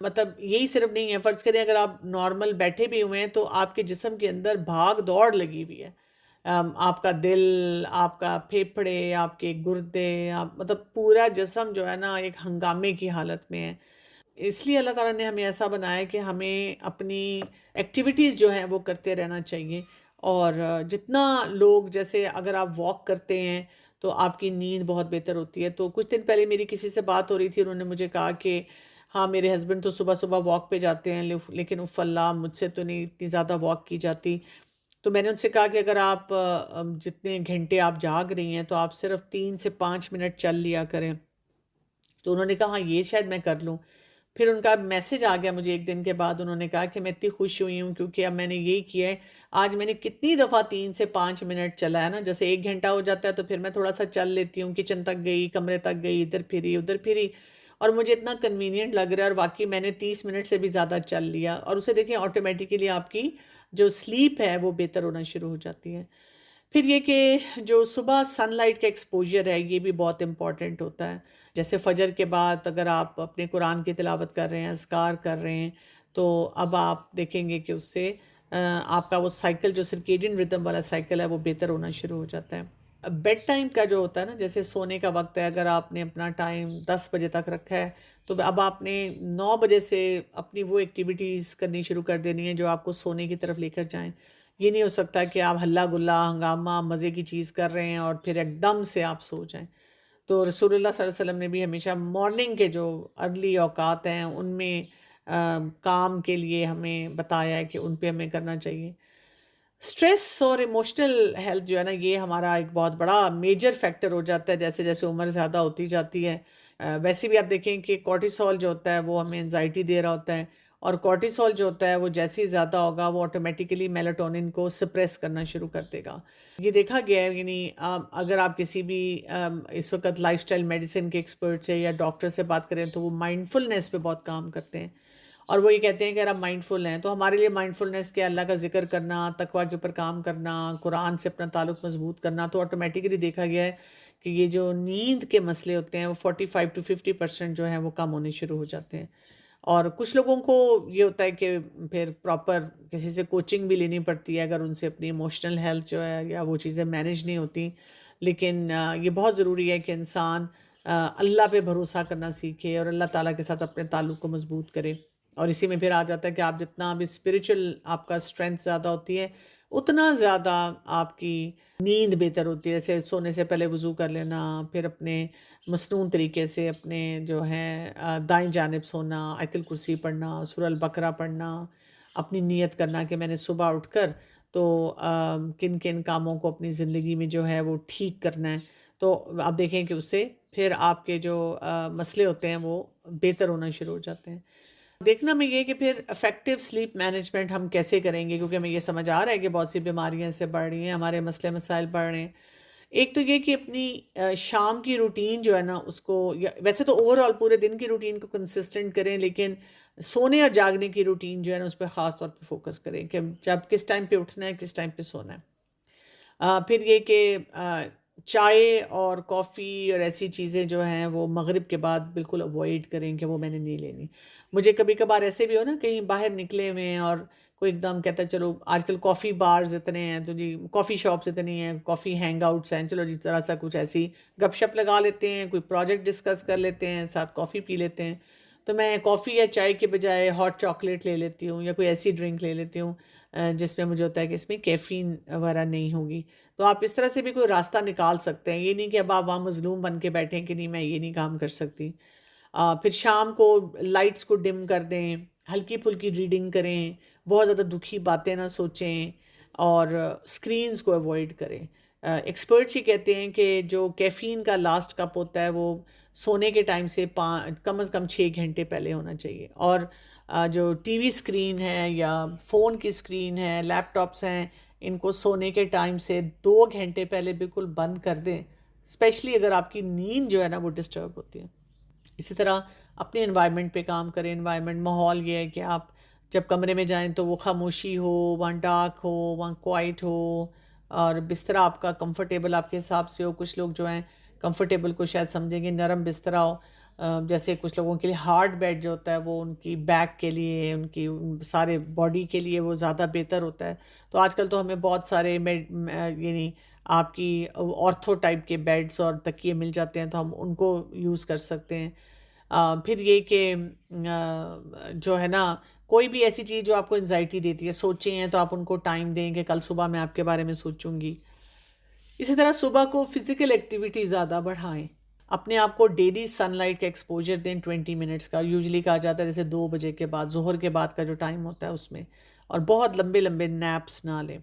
مطلب یہی صرف نہیں ہے، فرض کریں اگر آپ نارمل بیٹھے بھی ہوئے ہیں تو آپ کے جسم کے اندر بھاگ دوڑ لگی ہوئی ہے، آپ کا دل، آپ کا پھیپھڑے، آپ کے گردے، آپ مطلب پورا جسم جو ہے نا ایک ہنگامے کی حالت میں ہے۔ اس لیے اللہ تعالیٰ نے ہمیں ایسا بنایا کہ ہمیں اپنی ایکٹیویٹیز جو ہیں وہ کرتے رہنا چاہیے، اور جتنا لوگ جیسے اگر آپ واک کرتے ہیں تو آپ کی نیند بہت بہتر ہوتی ہے۔ تو کچھ دن پہلے میری کسی سے بات ہو رہی تھی، انہوں نے مجھے کہا کہ ہاں میرے ہسبینڈ تو صبح صبح واک پہ جاتے ہیں لیکن اف اللہ مجھ سے تو نہیں اتنی زیادہ واک کی جاتی۔ تو میں نے ان سے کہا کہ اگر آپ جتنے گھنٹے آپ جاگ رہی ہیں تو آپ صرف 3 سے 5 منٹ چل لیا کریں۔ تو انہوں نے کہا ہاں یہ شاید میں کر لوں۔ پھر ان کا میسج آ گیا مجھے ایک دن کے بعد، انہوں نے کہا کہ میں اتنی خوش ہوئی ہوں کیونکہ اب میں نے یہی کیا ہے، آج میں نے کتنی دفعہ 3 سے 5 منٹ چلا ہے نا، جیسے 1 گھنٹہ ہو جاتا ہے تو پھر میں تھوڑا سا چل لیتی ہوں، کچن تک گئی، کمرے تک گئی، ادھر پھری ادھر پھری، اور مجھے اتنا کنوینئنٹ لگ رہا ہے، اور واقعی میں نے 30 منٹ سے بھی زیادہ چل لیا، اور اسے دیکھیں آٹومیٹیکلی آپ کی جو سلیپ ہے وہ بہتر ہونا شروع ہو جاتی ہے۔ پھر یہ کہ جو صبح سن لائٹ کا ایکسپوجر ہے یہ بھی بہت امپورٹنٹ ہوتا ہے۔ جیسے فجر کے بعد اگر آپ اپنے قرآن کی تلاوت کر رہے ہیں، اذکار کر رہے ہیں، تو اب آپ دیکھیں گے کہ اس سے آپ کا وہ سائیکل جو سرکیڈین ردم والا سائیکل ہے وہ بہتر ہونا شروع ہو جاتا ہے۔ بیڈ ٹائم کا جو ہوتا ہے نا، جیسے سونے کا وقت ہے، اگر آپ نے اپنا ٹائم 10 بجے تک رکھا ہے تو اب آپ نے 9 بجے سے اپنی وہ ایکٹیویٹیز کرنی شروع کر دینی ہے جو آپ کو سونے کی طرف لے کر جائیں۔ یہ نہیں ہو سکتا کہ آپ ہلا گلا ہنگامہ مزے کی چیز کر رہے ہیں اور پھر ایک دم سے آپ سو جائیں۔ تو رسول اللہ صلی اللہ علیہ وسلم نے بھی ہمیشہ مارننگ کے جو ارلی اوقات ہیں ان میں کام کے لیے ہمیں بتایا ہے کہ ان پہ ہمیں کرنا چاہیے۔ اسٹریس اور ایموشنل ہیلتھ جو ہے نا یہ ہمارا ایک بہت بڑا میجر فیکٹر ہو جاتا ہے جیسے جیسے عمر زیادہ ہوتی جاتی ہے۔ ویسے بھی آپ دیکھیں کہ کورٹیسول جو ہوتا ہے وہ ہمیں انزائٹی دے رہا ہوتا ہے، اور کورٹیسول جو ہوتا ہے وہ جیسے ہی زیادہ ہوگا وہ آٹومیٹیکلی میلاٹونن کو سپریس کرنا شروع کر دے گا۔ یہ دیکھا گیا ہے، یعنی اگر آپ کسی بھی اس وقت لائف سٹائل میڈیسن کے ایکسپرٹ سے یا ڈاکٹر سے بات کریں تو وہ مائنڈ فلنس پہ بہت کام کرتے ہیں، اور وہ یہ کہتے ہیں کہ اگر آپ مائنڈ فل ہیں تو ہمارے لیے مائنڈ فلنس کے اللہ کا ذکر کرنا، تقوی کے اوپر کام کرنا، قرآن سے اپنا تعلق مضبوط کرنا، تو آٹومیٹکلی دیکھا گیا ہے کہ یہ جو نیند کے مسئلے ہوتے ہیں وہ 45 to 50% جو ہیں وہ کم ہونے شروع ہو جاتے ہیں۔ اور کچھ لوگوں کو یہ ہوتا ہے کہ پھر پراپر کسی سے کوچنگ بھی لینی پڑتی ہے اگر ان سے اپنی ایموشنل ہیلتھ جو ہے یا وہ چیزیں مینیج نہیں ہوتی، لیکن یہ بہت ضروری ہے کہ انسان اللہ پہ بھروسہ کرنا سیکھے اور اللہ تعالیٰ کے ساتھ اپنے تعلق کو مضبوط کرے۔ اور اسی میں پھر آ جاتا ہے کہ آپ جتنا بھی اسپریچول آپ کا اسٹرینتھ زیادہ ہوتی ہے اتنا زیادہ آپ کی نیند بہتر ہوتی ہے۔ جیسے سونے سے پہلے وضو کر لینا، پھر اپنے مصنون طریقے سے اپنے جو ہے دائیں جانب سونا، آیت الکرسی پڑھنا، سورہ البقرہ پڑھنا، اپنی نیت کرنا کہ میں نے صبح اٹھ کر تو کن کن کاموں کو اپنی زندگی میں جو ہے وہ ٹھیک کرنا ہے، تو آپ دیکھیں کہ اس سے پھر آپ کے جو مسئلے ہوتے ہیں وہ بہتر ہونا شروع ہو جاتے ہیں۔ دیکھنا میں یہ کہ پھر افیکٹو سلیپ مینجمنٹ ہم کیسے کریں گے، کیونکہ ہمیں یہ سمجھ آ رہا ہے کہ بہت سی بیماریاں اس سے بڑھ رہی ہیں، ہمارے مسئلے مسائل بڑھ رہے ہیں۔ ایک تو یہ کہ اپنی شام کی روٹین جو ہے نا اس کو، ویسے تو اوور آل پورے دن کی روٹین کو کنسسٹنٹ کریں، لیکن سونے اور جاگنے کی روٹین جو ہے نا اس پہ خاص طور پہ فوکس کریں کہ جب کس ٹائم پہ اٹھنا ہے، کس ٹائم پہ سونا ہے۔ پھر یہ کہ چائے اور کافی اور ایسی چیزیں جو ہیں وہ مغرب کے بعد بالکل اوائڈ کریں کہ وہ میں نے نہیں لینی۔ مجھے کبھی کبھار ایسے بھی ہو نا کہیں باہر نکلے ہوئے ہیں اور کوئی ایک دم کہتا ہے چلو آج کل کافی بارز اتنے ہیں تو جی کافی شاپس اتنی ہیں، کافی ہینگ آؤٹس ہیں، چلو جس طرح سا کچھ ایسی گپ شپ لگا لیتے ہیں، کوئی پروجیکٹ ڈسکس کر لیتے ہیں، ساتھ کافی پی لیتے ہیں۔ تو میں کافی یا چائے کے بجائے ہاٹ چاکلیٹ لے لیتی ہوں یا کوئی ایسی ڈرنک لے لیتی ہوں جس میں مجھے ہوتا ہے کہ اس میں کیفین وغیرہ نہیں ہوگی۔ تو آپ اس طرح سے بھی کوئی راستہ نکال سکتے ہیں، یہ نہیں کہ اب آپ وہاں مظلوم بن کے بیٹھیں کہ نہیں میں یہ نہیں کام کر سکتی۔ پھر شام کو لائٹس کو ڈم کر دیں، ہلکی پھلکی ریڈنگ کریں، بہت زیادہ دکھی باتیں نہ سوچیں، اور اسکرینز کو ایوائڈ کریں۔ ایکسپرٹس یہ کہتے ہیں کہ جو کیفین کا لاسٹ کپ ہوتا ہے وہ سونے کے ٹائم سے کم از کم 6 گھنٹے پہلے ہونا چاہیے، اور جو ٹی وی اسکرین ہے یا فون کی اسکرین ہے، لیپ ٹاپس ہیں، ان کو سونے کے ٹائم سے 2 گھنٹے پہلے بالکل بند کر دیں، اسپیشلی اگر آپ کی نیند جو ہے نا وہ ڈسٹرب ہوتی ہے۔ اسی طرح اپنے انوائرمنٹ پہ کام کریں۔ انوائرمنٹ ماحول یہ ہے کہ آپ جب کمرے میں جائیں تو وہ خاموشی ہو، وہاں ڈارک ہو، وہاں کوائٹ ہو، اور بستر آپ کا کمفرٹیبل آپ کے حساب سے ہو۔ کچھ لوگ جو ہیں کمفرٹیبل کو شاید سمجھیں گے نرم بستر ہو، جیسے کچھ لوگوں کے لیے ہارڈ بیڈ جو ہوتا ہے وہ ان کی بیک کے لیے، ان کی سارے باڈی کے لیے وہ زیادہ بہتر ہوتا ہے. تو آج کل تو ہمیں بہت سارے یعنی آپ کی آرتھو ٹائپ کے بیڈس اور تکیے مل جاتے ہیں، تو ہم ان کو یوز کر سکتے ہیں. پھر یہ کہ جو ہے نا، کوئی بھی ایسی چیز جو آپ کو انزائٹی دیتی ہے، سوچیں ہیں تو آپ ان کو ٹائم دیں کہ کل صبح میں آپ کے بارے میں سوچوں گی. اسی طرح صبح کو فزیکل ایکٹیویٹی زیادہ بڑھائیں. اپنے آپ کو ڈیلی سن لائٹ کا ایکسپوجر دیں 20 منٹس کا. یوزلی کہا جاتا ہے جیسے 2 بجے کے بعد، ظہر کے بعد کا جو ٹائم ہوتا ہے اس میں. اور بہت لمبے لمبے نیپس نہ لیں.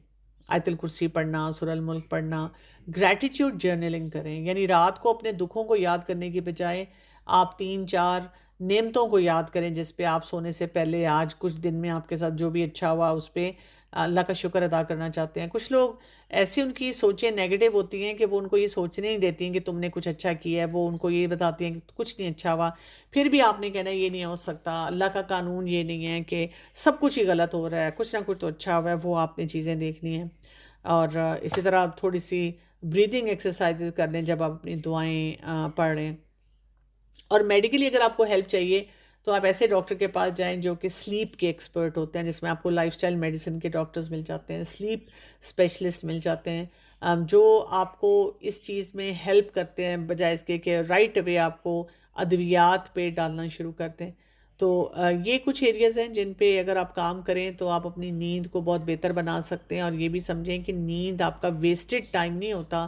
آیت الکرسی پڑھنا، سورہ الملک پڑھنا. گریٹیٹیوڈ جرنلنگ کریں، یعنی رات کو اپنے دکھوں کو یاد کرنے کی بجائے آپ 3 4 نعمتوں کو یاد کریں جس پہ آپ سونے سے پہلے آج کچھ دن میں آپ کے ساتھ جو بھی اچھا ہوا اس پہ اللہ کا شکر ادا کرنا چاہتے ہیں. کچھ لوگ ایسی ان کی سوچیں نیگیٹو ہوتی ہیں کہ وہ ان کو یہ سوچنے نہیں دیتی ہیں کہ تم نے کچھ اچھا کیا ہے. وہ ان کو یہ بتاتی ہیں کہ کچھ نہیں اچھا ہوا. پھر بھی آپ نے کہنا ہے یہ نہیں ہو سکتا، اللہ کا قانون یہ نہیں ہے کہ سب کچھ ہی غلط ہو رہا ہے، کچھ نہ کچھ تو اچھا ہوا ہے. وہ آپ نے چیزیں دیکھنی ہیں. اور اسی طرح آپ تھوڑی سی بریدنگ ایکسرسائزز کر لیں جب آپ اپنی دعائیں پڑھ رہے ہیں. اور میڈیکلی اگر آپ کو ہیلپ چاہیے تو آپ ایسے ڈاکٹر کے پاس جائیں جو کہ سلیپ کے ایکسپرٹ ہوتے ہیں، جس میں آپ کو لائف اسٹائل میڈیسن کے ڈاکٹرز مل جاتے ہیں، سلیپ اسپیشلسٹ مل جاتے ہیں، جو آپ کو اس چیز میں ہیلپ کرتے ہیں بجائے اس کے کہ رائٹ اوے آپ کو ادویات پہ ڈالنا شروع کرتے ہیں. تو یہ کچھ ایریاز ہیں جن پہ اگر آپ کام کریں تو آپ اپنی نیند کو بہت بہتر بنا سکتے ہیں. اور یہ بھی سمجھیں کہ نیند آپ کا ویسٹڈ ٹائم نہیں ہوتا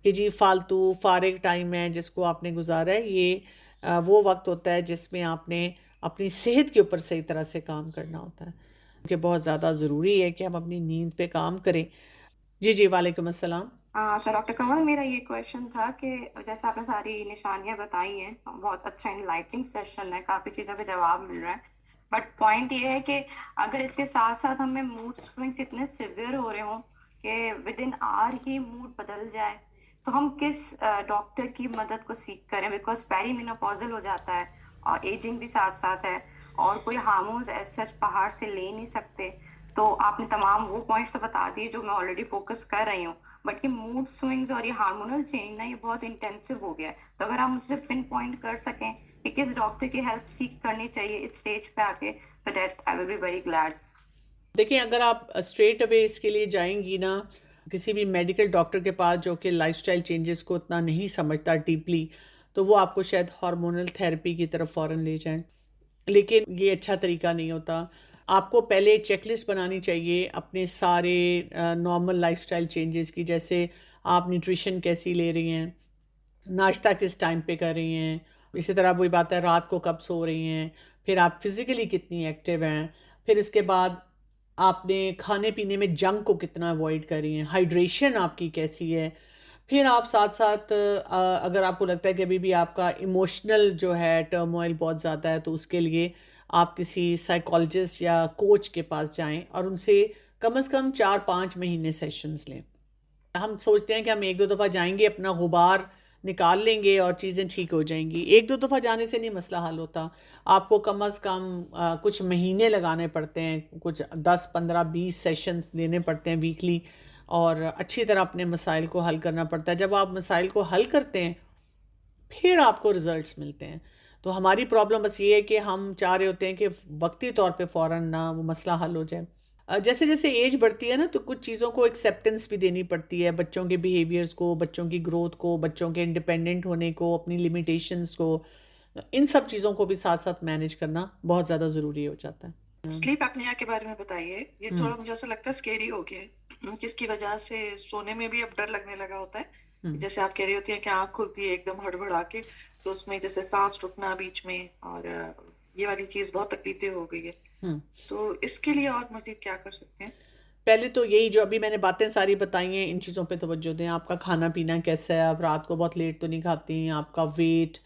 کہ جی فالتو فارغ ٹائم ہے جس کو آپ نے گزارا ہے. یہ وہ وقت ہوتا ہے جس میں آپ نے اپنی صحت کے اوپر صحیح طرح سے کام کرنا ہوتا ہے، کیونکہ بہت زیادہ ضروری ہے کہ ہم اپنی نیند پہ کام کریں. جی جی، وعلیکم السلام. اچھا ڈاکٹر کنول، میرا یہ کویشچن تھا کہ جیسے آپ نے ساری نشانیاں بتائی ہیں، بہت اچھا انلائٹنگ سیشن ہے، کافی چیزوں کا جواب مل رہا ہے، بٹ پوائنٹ یہ ہے کہ اگر اس کے ساتھ ساتھ ہمیں موڈ سوئنگس اتنے سیویئر ہو رہے ہوں کہ with in our he mood بدل جائے، تو ہم کس ڈاکٹر کی مدد کو سیکھ کریں؟ بیکاز پیری مینوپوزل ہو جاتا ہے اور ایجنگ بھی ساتھ ساتھ ہے، اور کوئی ہارمونز ایز سچ باہر سے لے نہیں سکتے. تو آپ نے تمام وہ پوائنٹس تو بتا دیے جو میں آلریڈی فوکس کر رہی ہوں، بٹ یہ موڈ سوئنگز اور یہ ہارمونل چینج نا، یہ بہت انٹینسو ہو گیا ہے. تو اگر آپ مجھ سے پن پوائنٹ کر سکیں کہ کس ڈاکٹر کی ہیلپ سیکھ کرنی چاہیے اس اسٹیج پہ آ کے، تو that I will be very glad. دیکھیں، اگر آپ اسٹریٹ اوے اس کے لیے جائیں گی نا کسی بھی میڈیکل ڈاکٹر کے پاس جو کہ لائف اسٹائل چینجز کو اتنا نہیں سمجھتا ڈیپلی، تو وہ آپ کو شاید ہارمونل تھیراپی کی طرف فوراً لے جائیں. لیکن یہ اچھا طریقہ نہیں ہوتا. آپ کو پہلے چیک لسٹ بنانی چاہیے اپنے سارے نارمل لائف اسٹائل چینجز کی، جیسے آپ نیوٹریشن کیسی لے رہی ہیں، ناشتہ کس ٹائم پہ کر رہی ہیں، اسی طرح وہی بات ہے رات کو کب سو رہی ہیں، پھر آپ فزیکلی کتنی ایکٹیو ہیں، پھر اس کے بعد آپ نے کھانے پینے میں جنک کو کتنا اوائڈ کر رہی ہیں، ہائیڈریشن آپ کی کیسی ہے. پھر آپ ساتھ ساتھ اگر آپ کو لگتا ہے کہ ابھی بھی آپ کا ایموشنل جو ہے ٹرموائل بہت زیادہ ہے، تو اس کے لیے آپ کسی سائیکالوجسٹ یا کوچ کے پاس جائیں اور ان سے کم از کم 4 5 مہینے سیشنز لیں. ہم سوچتے ہیں کہ ہم 1 2 دفعہ جائیں گے، اپنا غبار نکال لیں گے اور چیزیں ٹھیک ہو جائیں گی. 1 2 دفعہ جانے سے نہیں مسئلہ حل ہوتا. آپ کو کم از کم کچھ مہینے لگانے پڑتے ہیں، کچھ 10 15 20 سیشنز دینے پڑتے ہیں ویکلی، اور اچھی طرح اپنے مسائل کو حل کرنا پڑتا ہے. جب آپ مسائل کو حل کرتے ہیں پھر آپ کو رزلٹس ملتے ہیں. تو ہماری پرابلم بس یہ ہے کہ ہم چاہ رہے ہوتے ہیں کہ وقتی طور پہ فوراً نہ وہ مسئلہ حل ہو جائے. جیسے جیسے ایج بڑھتی ہے نا، تو کچھ چیزوں کو ایکسیپٹنس بھی دینی پڑتی ہے، بچوں کے بیہیویئرز کو، بچوں کی گروتھ کو، بچوں کے انڈیپینڈنٹ ہونے کو، اپنی لمیٹیشنز کو. ان سب چیزوں کو بھی ساتھ ساتھ مینیج کرنا بہت زیادہ ضروری ہو جاتا ہے. سلیپ اپنیا کے بارے میں بتائیے. یہ ہم، تھوڑا مجھے ایسا لگتا ہے اسکیری ہو گیا ہے، جس کی وجہ سے سونے میں بھی اب ڈر لگنے لگا ہوتا ہے. ہم، جیسے آپ کہہ رہی ہوتی ہیں کہ آنکھ کھلتی ہے ایک دم ہڑبڑا کے، تو اس میں جیسے سانس رکنا بیچ میں، اور یہ والی چیز بہت تکلیف دہ ہو گئی ہے. ہم. تو اس کے لیے اور مزید کیا کر سکتے ہیں؟ پہلے تو یہی جو ابھی میں نے باتیں ساری بتائی ہیں، ان چیزوں پہ توجہ دیں. آپ کا کھانا پینا کیسا ہے، آپ رات کو بہت لیٹ تو نہیں کھاتی ہیں، آپ کا ویٹ،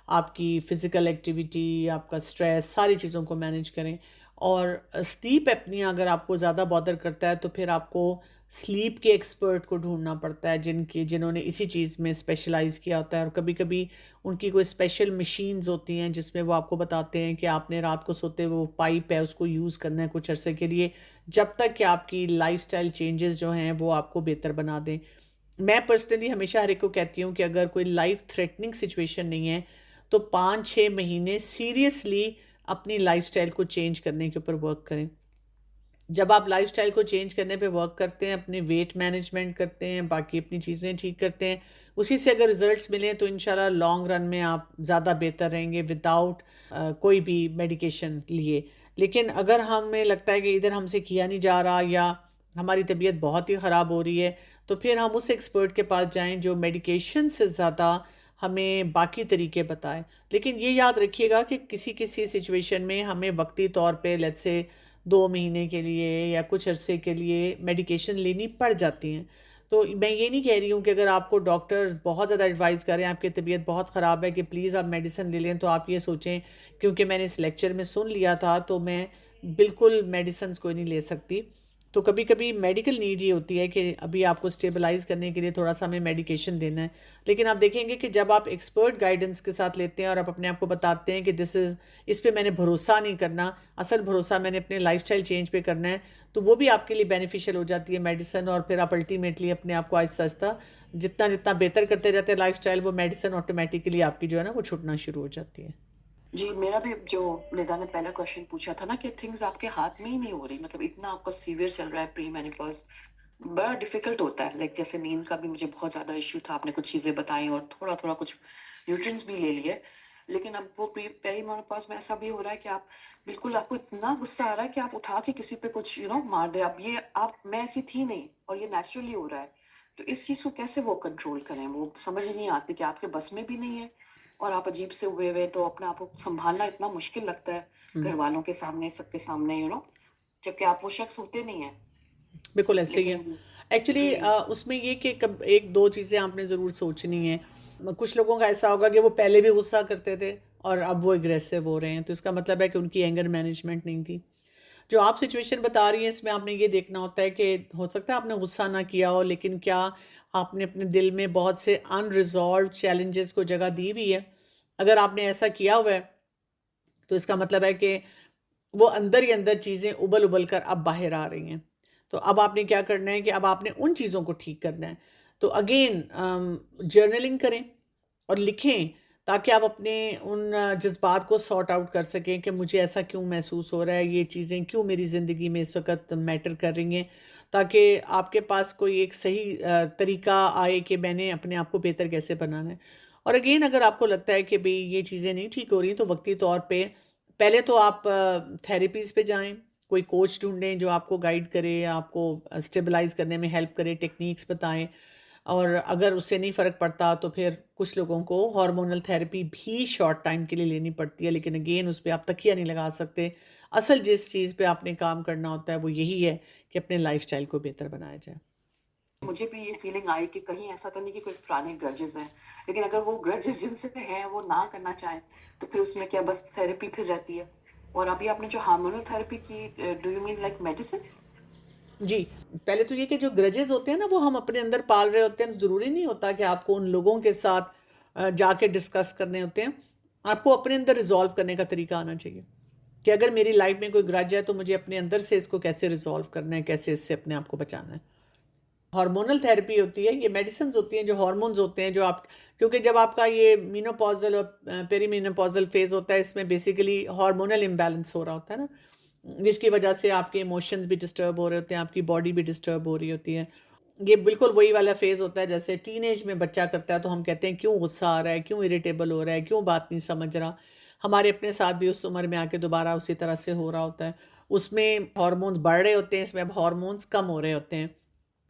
آپ کی فزیکل ایکٹیویٹی، آپ کا سٹریس، ساری چیزوں کو مینیج کریں. اور سلیپ اپنیا اگر آپ کو زیادہ بادر کرتا ہے تو پھر آپ کو سلیپ کے ایکسپرٹ کو ڈھونڈنا پڑتا ہے، جنہوں نے اسی چیز میں اسپیشلائز کیا ہوتا ہے. اور کبھی کبھی ان کی کوئی اسپیشل مشینز ہوتی ہیں جس میں وہ آپ کو بتاتے ہیں کہ آپ نے رات کو سوتے ہوئے وہ پائپ ہے اس کو یوز کرنا ہے کچھ عرصے کے لیے، جب تک کہ آپ کی لائف سٹائل چینجز جو ہیں وہ آپ کو بہتر بنا دیں. میں پرسنلی ہمیشہ ہر ایک کو کہتی ہوں کہ اگر کوئی لائف تھریٹننگ سچویشن نہیں ہے تو 5-6 مہینے سیریسلی اپنی لائف سٹائل کو چینج کرنے کے اوپر ورک کریں. جب آپ لائف سٹائل کو چینج کرنے پہ ورک کرتے ہیں، اپنے ویٹ مینجمنٹ کرتے ہیں، باقی اپنی چیزیں ٹھیک کرتے ہیں، اسی سے اگر ریزلٹس ملیں تو انشاءاللہ لانگ رن میں آپ زیادہ بہتر رہیں گے وداؤٹ کوئی بھی میڈیکیشن لیے. لیکن اگر ہمیں لگتا ہے کہ ادھر ہم سے کیا نہیں جا رہا یا ہماری طبیعت بہت ہی خراب ہو رہی ہے، تو پھر ہم اس ایکسپرٹ کے پاس جائیں جو میڈیکیشن سے زیادہ ہمیں باقی طریقے بتائیں. لیکن یہ یاد رکھیے گا کہ کسی کسی سچویشن میں ہمیں وقتی طور پہ لیٹس سے 2 مہینے کے لیے یا کچھ عرصے کے لیے میڈیکیشن لینی پڑ جاتی ہیں. تو میں یہ نہیں کہہ رہی ہوں کہ اگر آپ کو ڈاکٹر بہت زیادہ ایڈوائز کریں، آپ کی طبیعت بہت خراب ہے، کہ پلیز آپ میڈیسن لے لیں، تو آپ یہ سوچیں کیونکہ میں نے اس لیکچر میں سن لیا تھا تو میں بالکل میڈیسنز کوئی نہیں لے سکتی. تو کبھی کبھی میڈیکل نیڈ یہ ہوتی ہے کہ ابھی آپ کو اسٹیبلائز کرنے کے لیے تھوڑا سا ہمیں میڈیکیشن دینا ہے. لیکن آپ دیکھیں گے کہ جب آپ ایکسپرٹ گائیڈنس کے ساتھ لیتے ہیں اور آپ اپنے آپ کو بتاتے ہیں کہ اس پہ میں نے بھروسہ نہیں کرنا، اصل بھروسہ میں نے اپنے لائف سٹائل چینج پہ کرنا ہے، تو وہ بھی آپ کے لیے بینیفیشیل ہو جاتی ہے میڈیسن. اور پھر آپ الٹیمیٹلی اپنے آپ کو آہستہ آہستہ جتنا بہتر کرتے رہتے ہیں لائف سٹائل، وہ میڈیسن آٹومیٹیکلی آپ کی جو ہے نا وہ چھوٹنا شروع ہو جاتی ہے. جی میرا بھی جو ندا نے پہلا کوشچن پوچھا تھا نا کہ تھنگز آپ کے ہاتھ میں ہی نہیں ہو رہی، مطلب اتنا آپ کا سیویئر چل رہا ہے پری مینوپاز، بڑا ڈیفیکلٹ ہوتا ہے. لائک جیسے نیند کا بھی مجھے بہت زیادہ ایشو تھا، آپ نے کچھ چیزیں بتائیں اور تھوڑا تھوڑا کچھ نیوٹرینس بھی لے لیے. لیکن اب وہ پیری مینوپاز میں ایسا بھی ہو رہا ہے کہ آپ بالکل، آپ کو اتنا غصہ آ رہا ہے کہ آپ اٹھا کے کسی پہ کچھ مار دے. اب یہ میں ایسی تھی نہیں اور یہ نیچرلی ہو رہا ہے. تو اس چیز کو کیسے وہ کنٹرول کریں، وہ سمجھ نہیں آتی کہ آپ کے بس میں بھی نہیں ہے اور آپ عجیب سے ہوئے تو اپنے آپ کو سنبھالنا اتنا مشکل لگتا ہے گھر والوں کے سامنے، سب کے سامنے جبکہ آپ وہ شخص ہوتے نہیں ہیں. بالکل ایسے ہی ہے. لیکن ایکچولی جی اس میں یہ کہ ایک دو چیزیں آپ نے ضرور سوچنی ہیں. کچھ لوگوں کا ایسا ہوگا کہ وہ پہلے بھی غصہ کرتے تھے اور اب وہ اگریسو ہو رہے ہیں، تو اس کا مطلب ہے کہ ان کی اینگر مینجمنٹ نہیں تھی. جو آپ سچویشن بتا رہی ہیں اس میں آپ نے یہ دیکھنا ہوتا ہے کہ ہو سکتا ہے آپ نے غصہ نہ کیا ہو، لیکن کیا آپ نے اپنے دل میں بہت سے ان ریزالوڈ چیلنجز کو جگہ دی ہوئی ہے. اگر آپ نے ایسا کیا ہوا ہے تو اس کا مطلب ہے کہ وہ اندر ہی اندر چیزیں ابل ابل کر اب باہر آ رہی ہیں. تو اب آپ نے کیا کرنا ہے کہ اب آپ نے ان چیزوں کو ٹھیک کرنا ہے. تو اگین جرنلنگ کریں اور لکھیں تاکہ آپ اپنے ان جذبات کو سارٹ آؤٹ کر سکیں کہ مجھے ایسا کیوں محسوس ہو رہا ہے، یہ چیزیں کیوں میری زندگی میں اس وقت میٹر کر رہی ہیں، تاکہ آپ کے پاس کوئی ایک صحیح طریقہ آئے کہ میں نے اپنے آپ کو بہتر کیسے بنانا ہے. اور اگین اگر آپ کو لگتا ہے کہ بھئی یہ چیزیں نہیں ٹھیک ہو رہی تو وقتی طور پہ پہلے تو آپ تھیراپیز پہ جائیں، کوئی کوچ ڈھونڈیں جو آپ کو گائیڈ کرے، آپ کو اسٹیبلائز کرنے میں ہیلپ کرے، ٹیکنیکس بتائیں. اور اگر اس سے نہیں فرق پڑتا تو پھر کچھ لوگوں کو ہارمونل تھیراپی بھی شارٹ ٹائم کے لیے لینی پڑتی ہے، لیکن اگین اس پہ آپ تکیہ نہیں لگا سکتے. اصل جس چیز پہ آپ نے کام کرنا ہوتا ہے وہ یہی ہے کہ اپنے لائف سٹائل کو بہتر بنایا جائے. مجھے بھی یہ فیلنگ آئی کہ کہیں ایسا تو نہیں کہ کوئی پرانے گرجز ہیں، لیکن اگر وہ گرجز جن سے ہیں وہ نہ کرنا چاہیں تو پھر اس میں کیا بس تھیراپی پھر رہتی ہے. اور ابھی آپ نے جو ہارمونل تھیراپی کی، do you mean like medicines? جی، پہلے تو یہ کہ جو گرجز ہوتے ہیں نا وہ ہم اپنے اندر پال رہے ہوتے ہیں. ضروری نہیں ہوتا کہ آپ کو ان لوگوں کے ساتھ جا کے ڈسکس کرنے ہوتے ہیں. آپ کو اپنے اندر ریزالو کرنے کا طریقہ آنا چاہیے کہ اگر میری لائف میں کوئی گرج ہے تو مجھے اپنے اندر سے اس کو کیسے ریزالو کرنا ہے، کیسے اس سے اپنے آپ کو بچانا ہے. ہارمونل تھیراپی ہوتی ہے، یہ میڈیسنز ہوتی ہیں جو ہارمونز ہوتے ہیں جو آپ، کیونکہ جب آپ کا یہ مینوپازل اور پیری مینوپازل فیز ہوتا ہے اس میں بیسیکلی ہارمونل امبیلنس ہو رہا ہوتا ہے نا، جس کی وجہ سے آپ کے ایموشنز بھی ڈسٹرب ہو رہے ہوتے ہیں، آپ کی باڈی بھی ڈسٹرب ہو رہی ہوتی ہے. یہ بالکل وہی والا فیز ہوتا ہے جیسے ٹین ایج میں بچہ کرتا ہے تو ہم کہتے ہیں کیوں غصہ آ رہا ہے، کیوں اریٹیبل ہو رہا ہے، کیوں بات نہیں سمجھ رہا. ہمارے اپنے ساتھ بھی اس عمر میں آ کے دوبارہ اسی طرح سے ہو رہا ہوتا ہے. اس میں ہارمونز بڑھ رہے ہوتے ہیں، اس میں اب ہارمونز کم ہو رہے ہوتے ہیں.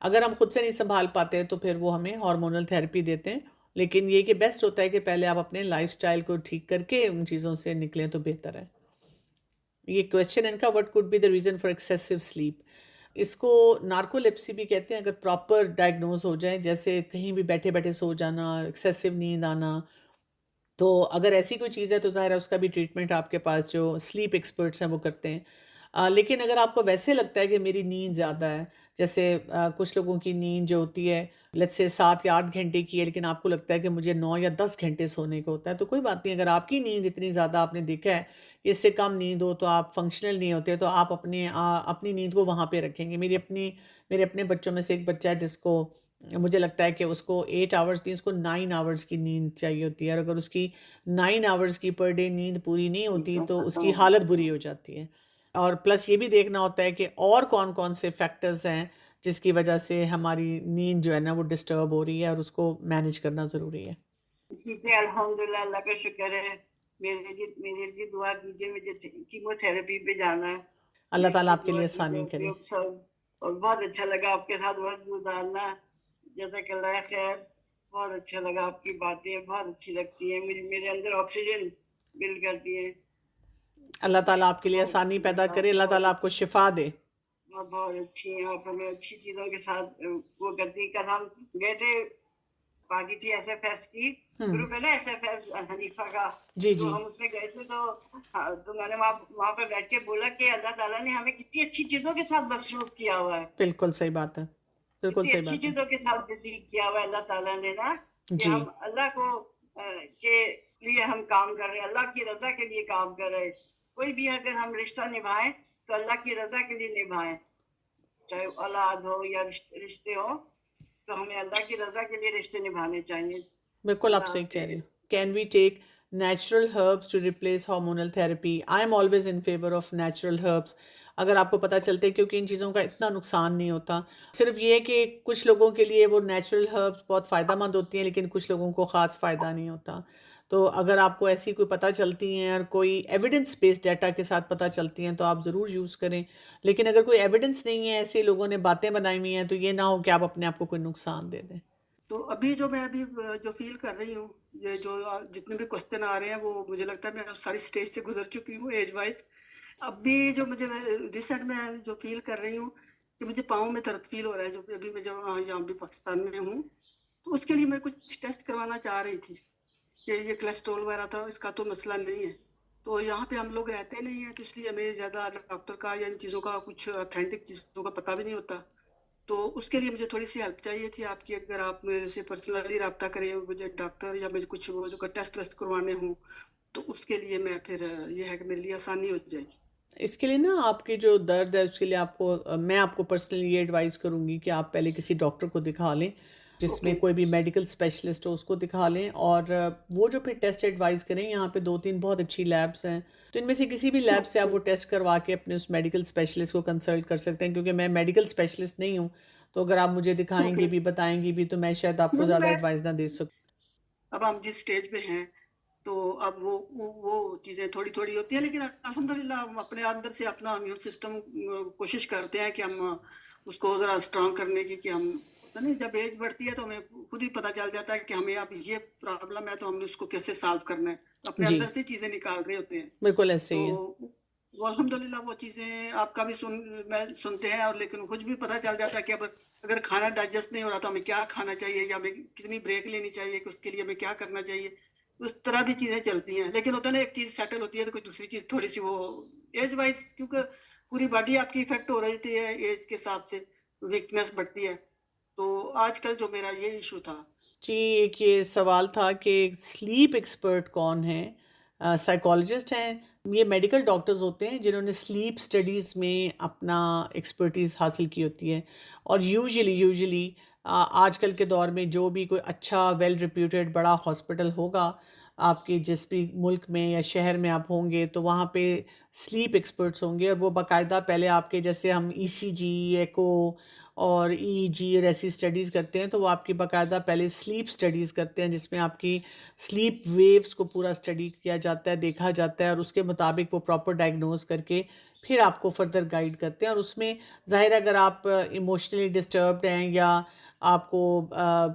اگر ہم خود سے نہیں سنبھال پاتے تو پھر وہ ہمیں ہارمونل تھیراپی دیتے ہیں. لیکن یہ کہ بیسٹ ہوتا ہے کہ پہلے آپ اپنے لائف سٹائل کو ٹھیک کر کے ان چیزوں سے نکلیں تو بہتر ہے. یہ کویشچن ان کا what could be the reason for excessive sleep, اس کو نارکولیپسی بھی کہتے ہیں اگر پراپر ڈائگنوز ہو جائے، جیسے کہیں بھی بیٹھے بیٹھے سو جانا، ایکسیسو نیند آنا. تو اگر ایسی کوئی چیز ہے تو ظاہر ہے اس کا بھی ٹریٹمنٹ آپ کے پاس جو سلیپ ایکسپرٹس ہیں وہ کرتے ہیں. لیکن اگر آپ کو ویسے لگتا ہے کہ میری نیند زیادہ ہے، جیسے کچھ لوگوں کی نیند جو ہوتی ہے لیٹس سے 7 یا 8 گھنٹے کی ہے، لیکن آپ کو لگتا ہے کہ مجھے 9 یا 10 گھنٹے سونے کو ہوتا ہے، تو کوئی بات نہیں. اگر آپ کی نیند اتنی زیادہ آپ نے دیکھا ہے کہ اس سے کم نیند ہو تو آپ فنکشنل نہیں ہوتے، تو آپ اپنی نیند کو وہاں پہ رکھیں گے. میرے اپنے بچوں میں سے ایک بچہ ہے جس کو مجھے لگتا ہے کہ اس کو 8 آورس نہیں، اس کو 9 آورس کی نیند چاہیے ہوتی ہے، اور اگر اس کی 9 آورس کی پر ڈے نیند پوری نہیں ہوتی تو اس کی حالت بری ہو جاتی ہے۔ اور پلس یہ بھی دیکھنا ہوتا ہے کہ اور کون کون سے فیکٹرز ہیں جس کی وجہ سے ہماری نیند جو ہے نا وہ ڈسٹرب ہو رہی ہے، اور اس کو مینیج کرنا ضروری ہے۔ جی الحمدللہ، اللہ کا شکر ہے۔ میرے لیے دعا کیجیے، مجھے کیمو تھراپی پہ جانا ہے، اللہ میرے تعالیٰ لیے آپ کے دعا لیے کیجیے آسانی آپ کرے۔ لوگ سب۔ اور بہت اچھا لگا آپ کے ساتھ وقت گزارنا، جزاک اللہ خیر۔ بہت اچھا لگا، آپ کی باتیں بہت اچھی لگتی ہیں، میرے اندر آکسیجن بل کرتی ہیں۔ اللہ تعالیٰ آپ کے لیے بہت آسانی اچھی پیدا لگا، کرے، اللہ بہت تعالیٰ آپ کو اچھی، شفا دے۔ بہت اچھی ہیں آپ، ہمیں اچھی چیزوں کے ساتھ وہ کرتی۔ کل ہم گئے تھے پاکی جی ایس ایف ایس کی گروپ ہے نا، ایس ایف ایس حنیفہ کا، جی تو جی ہم اس میں گئے تھے، تو میں نے وہاں پہ بیٹھ کے بولا کہ اللہ تعالیٰ نے ہمیں کتنی اچھی چیزوں کے ساتھ مصروف کیا ہوا ہے، بالکل صحیح بات ہے، بالکل کتنی صحیح اچھی بات ہے۔ چیزوں کے ساتھ بزی کیا ہوا ہے اللہ تعالیٰ نے نا، کہ جی ہم اللہ کو کے لیے ہم کام کر رہے ہیں، اللہ کی رضا کے لیے کام کر رہے ہیں۔ کوئی بھی اگر ہم رشتہ نبھائیں تو اللہ کی رضا کے لیے نبھائیں، چاہے اولاد ہو یا رشتے ہو، تو ہمیں اللہ کی رضا کے لیے رشتے نبھانے چاہیے۔ بالکل آپ اللہ صحیح کہہ رہے ہیں۔ حافظ۔ Can we take natural herbs to replace hormonal therapy? I am always in favour of natural herbs. اگر آپ کو پتہ چلتے ہیں، کیونکہ ان چیزوں کا اتنا نقصان نہیں ہوتا، صرف یہ ہے کہ کچھ لوگوں کے لیے وہ نیچرل ہربس بہت فائدہ مند ہوتی ہیں، لیکن کچھ لوگوں کو خاص فائدہ نہیں ہوتا۔ تو اگر آپ کو ایسی کوئی پتہ چلتی ہیں اور کوئی ایویڈنس بیسڈ ڈیٹا کے ساتھ پتہ چلتی ہیں تو آپ ضرور یوز کریں، لیکن اگر کوئی ایویڈنس نہیں ہے، ایسے لوگوں نے باتیں بنائی ہوئی ہیں، تو یہ نہ ہو کہ آپ اپنے آپ کو کوئی نقصان دے دیں۔ تو ابھی جو میں جو فیل کر رہی ہوں، یہ جو جتنے بھی کوسچن آ رہے ہیں، وہ مجھے لگتا ہے میں ساری سٹیج سے گزر چکی ہوں ایج وائز۔ اب بھی جو مجھے ریسنٹ میں جو فیل کر رہی ہوں کہ مجھے پاؤں میں درد فیل ہو رہا ہے، جو ابھی میں جب یہاں بھی پاکستان میں ہوں، تو اس کے لیے میں کچھ ٹیسٹ کروانا چاہ رہی تھی کہ یہ کولیسٹرول وغیرہ تھا، اس کا تو مسئلہ نہیں ہے۔ تو یہاں پہ ہم لوگ رہتے نہیں ہیں، تو اس لیے ہمیں زیادہ ڈاکٹر کا یا ان چیزوں کا کچھ اتھینٹک چیزوں کا پتہ بھی نہیں ہوتا۔ تو اس کے لیے مجھے تھوڑی سی ہیلپ چاہیے تھی آپ کی، اگر آپ میرے سے پرسنلی رابطہ کریں، مجھے ڈاکٹر یا مجھے کچھ وہ جو ٹیسٹ ویسٹ کروانے ہوں، تو اس کے لیے میں پھر یہ ہے کہ میرے لیے آسانی ہو جائے گی۔ اس کے لیے نا، آپ کی جو درد ہے اس کے لیے آپ کو میں آپ کو پرسنلی یہ ایڈوائز کروں گی کہ آپ پہلے کسی ڈاکٹر کو دکھا لیں، جس میں اوکے، کوئی بھی میڈیکل اسپیشلسٹ ہو، اس کو دکھا لیں، اور وہ جو پھر ٹیسٹ ایڈوائز کریں، یہاں پہ 2-3 بہت اچھی لیبس ہیں، تو ان میں سے کسی بھی لیب سے آپ وہ ٹیسٹ کروا کے اپنے اس میڈیکل اسپیشلسٹ کو کنسلٹ کر سکتے ہیں، کیونکہ میں میڈیکل اسپیشلسٹ نہیں ہوں، تو اگر آپ مجھے دکھائیں اوکے، گے بھی، بتائیں گی بھی، تو میں شاید آپ کو زیادہ ایڈوائز نہ دے سکوں۔ اب ہم جس سٹیج پہ ہیں، تو اب وہ چیزیں تھوڑی تھوڑی ہوتی ہیں، لیکن الحمدللہ ہم اپنے اندر سے اپنا امیون سسٹم کوشش کرتے ہیں کہ ہم اس کو ذرا اسٹرانگ کرنے کی، کہ ہم پتہ نہیں جب ایج بڑھتی ہے تو ہمیں خود ہی پتہ چل جاتا ہے کہ ہمیں اب یہ پرابلم ہے، تو ہم نے اس کو کیسے سالو کرنا ہے، تو اپنے جی اندر سے چیزیں نکال رہے ہوتے ہیں۔ بالکل ایسے تو ہی ہے۔ وہ الحمدللہ وہ چیزیں آپ کا بھی میں سنتے ہیں، اور لیکن کچھ بھی پتہ چل جاتا ہے کہ اب اگر کھانا ڈائجسٹ نہیں ہو رہا تو ہمیں کیا کھانا چاہیے، یا ہمیں کتنی بریک لینی چاہیے، کہ اس کے لیے ہمیں کیا کرنا چاہیے، اس طرح بھی چیزیں چلتی ہیں۔ لیکن ہوتا ہے نا، ایک چیز سیٹل ہوتی ہے تو کوئی دوسری چیز تھوڑی سی وہ ایج وائز، کیونکہ پوری باڈی آپ کی افیکٹ ہو رہی تھی ایج کے حساب سے، ویکنیس بڑھتی ہے۔ تو آج کل جو میرا یہ ایشو تھا، جی ایک یہ سوال تھا کہ سلیپ ایکسپرٹ کون ہیں؟ سائیکالوجسٹ ہیں، یہ میڈیکل ڈاکٹرز ہوتے ہیں جنہوں نے سلیپ اسٹڈیز میں اپنا ایکسپرٹیز حاصل کی ہوتی ہے، اور یوزلی آج کل کے دور میں جو بھی کوئی اچھا ویل ریپیوٹیڈ بڑا ہاسپٹل ہوگا آپ کے جس بھی ملک میں یا شہر میں آپ ہوں گے، تو وہاں پہ سلیپ ایکسپرٹس ہوں گے، اور وہ باقاعدہ پہلے آپ کے جیسے ہم ECG، ایکو اور EEG اور ایسی اسٹڈیز کرتے ہیں، تو وہ آپ کی باقاعدہ پہلے سلیپ اسٹڈیز کرتے ہیں، جس میں آپ کی سلیپ ویوز کو پورا اسٹڈی کیا جاتا ہے، دیکھا جاتا ہے، اور اس کے مطابق وہ پراپر ڈائگنوز کر کے پھر آپ کو فردر گائیڈ کرتے ہیں۔ اور اس میں ظاہر ہے اگر آپ ایموشنلی ڈسٹربڈ ہیں، یا آپ کو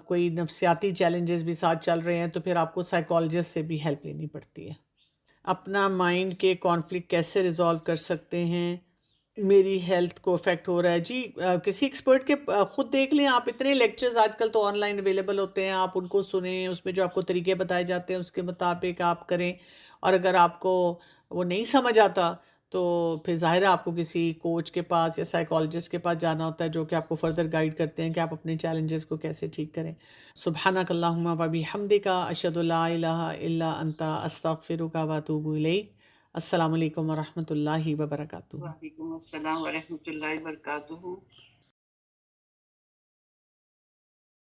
کوئی نفسیاتی چیلنجز بھی ساتھ چل رہے ہیں، تو پھر آپ کو سائیکالوجسٹ سے بھی ہیلپ لینی پڑتی ہے۔ اپنا مائنڈ کے کانفلکٹ کیسے ریزالو کر سکتے ہیں؟ میری ہیلتھ کو افیکٹ ہو رہا ہے، جی کسی ایکسپرٹ کے خود دیکھ لیں آپ، اتنے لیکچرز آج کل تو آن لائن اویلیبل ہوتے ہیں، آپ ان کو سنیں، اس میں جو آپ کو طریقے بتائے جاتے ہیں اس کے مطابق آپ کریں، اور اگر آپ کو وہ نہیں سمجھ آتا تو پھر ظاہر ہے آپ کو کسی کوچ کے پاس یا سائیکالوجسٹ کے پاس جانا ہوتا ہے، جو کہ آپ کو فردر گائیڈ کرتے ہیں کہ آپ اپنے چیلنجز کو کیسے ٹھیک کریں۔ سبحانک اللہم و بحمدک، اشہد لا الہ الا انت، استغفرک و اتوب الیک۔ السلام علیکم ورحمۃ اللہ وبرکاتہ۔ وعلیکم السلام ورحمۃ اللہ وبرکاتہ۔